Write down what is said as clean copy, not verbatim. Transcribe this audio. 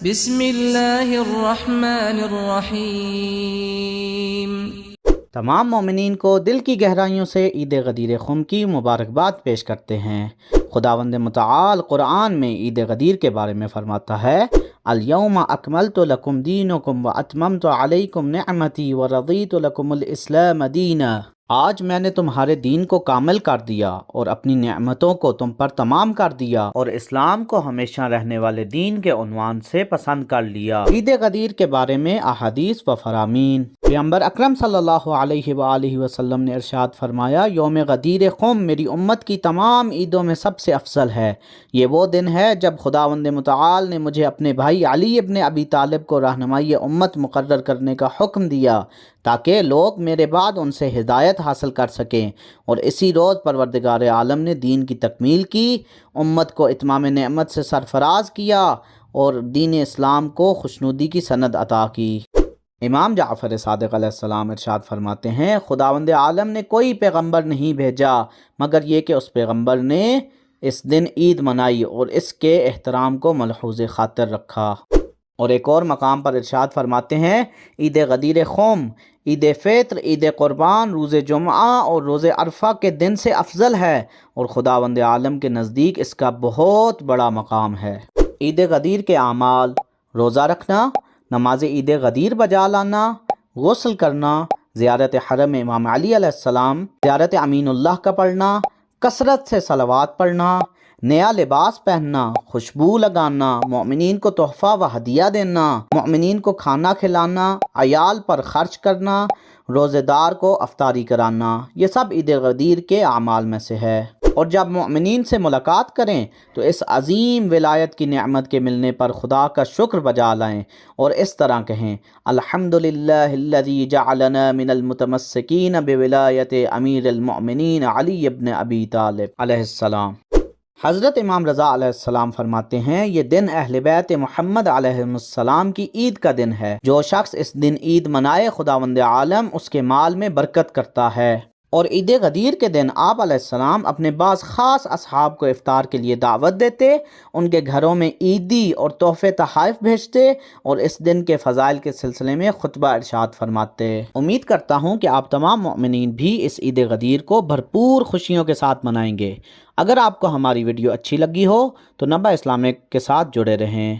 بسم اللہ الرحمن الرحیم۔ تمام مومنین کو دل کی گہرائیوں سے عید غدیر خم کی مبارکباد پیش کرتے ہیں۔ خداوند متعال قرآن میں عید غدیر کے بارے میں فرماتا ہے، الیوم اکملت لکم دینکم واتممت علیکم نعمتی ورضیت لکم الاسلام دینا۔ آج میں نے تمہارے دین کو کامل کر دیا اور اپنی نعمتوں کو تم پر تمام کر دیا اور اسلام کو ہمیشہ رہنے والے دین کے عنوان سے پسند کر لیا۔ عید غدیر کے بارے میں احادیث و فرامین۔ پیغمبر اکرم صلی اللہ علیہ وآلہ وسلم نے ارشاد فرمایا، یوم غدیر خم میری امت کی تمام عیدوں میں سب سے افضل ہے۔ یہ وہ دن ہے جب خداوند متعال نے مجھے اپنے بھائی علی ابن ابی طالب کو رہنمائی امت مقرر کرنے کا حکم دیا تاکہ لوگ میرے بعد ان سے ہدایت حاصل کر سکیں، اور اسی روز پروردگار عالم نے دین کی تکمیل کی، امت کو اتمام نعمت سے سرفراز کیا اور دین اسلام کو خوشنودی کی سند عطا کی۔ امام جعفر صادق علیہ السلام ارشاد فرماتے ہیں، خداوند عالم نے کوئی پیغمبر نہیں بھیجا مگر یہ کہ اس پیغمبر نے اس دن عید منائی اور اس کے احترام کو ملحوظ خاطر رکھا۔ اور ایک اور مقام پر ارشاد فرماتے ہیں، عید غدیر خم، عید فطر، عید قربان، روز جمعہ اور روز عرفہ کے دن سے افضل ہے اور خداوند عالم کے نزدیک اس کا بہت بڑا مقام ہے۔ عید غدیر کے اعمال: روزہ رکھنا، نماز عید غدیر بجا لانا، غسل کرنا، زیارت حرم امام علی علیہ السلام، زیارت امین اللہ کا پڑھنا، کثرت سے صلوات پڑھنا، نیا لباس پہننا، خوشبو لگانا، مومنین کو تحفہ و ہدیہ دینا، مومنین کو کھانا کھلانا، عیال پر خرچ کرنا، روزے دار کو افطاری کرانا، یہ سب عید غدیر کے اعمال میں سے ہے۔ اور جب مومنین سے ملاقات کریں تو اس عظیم ولایت کی نعمت کے ملنے پر خدا کا شکر بجا لائیں اور اس طرح کہیں، الحمدللہ الذی جعلنا من المتمسکین بولایت امیر المؤمنین علی ابن ابی طالب علیہ السلام۔ حضرت امام رضا علیہ السلام فرماتے ہیں، یہ دن اہل بیت محمد علیہ السلام کی عید کا دن ہے۔ جو شخص اس دن عید منائے خداوند عالم اس کے مال میں برکت کرتا ہے۔ اور عید غدیر کے دن آپ علیہ السلام اپنے بعض خاص اصحاب کو افطار کے لیے دعوت دیتے، ان کے گھروں میں عیدی اور تحفے تحائف بھیجتے اور اس دن کے فضائل کے سلسلے میں خطبہ ارشاد فرماتے۔ امید کرتا ہوں کہ آپ تمام مومنین بھی اس عید غدیر کو بھرپور خوشیوں کے ساتھ منائیں گے۔ اگر آپ کو ہماری ویڈیو اچھی لگی ہو تو نبع اسلامک کے ساتھ جڑے رہیں۔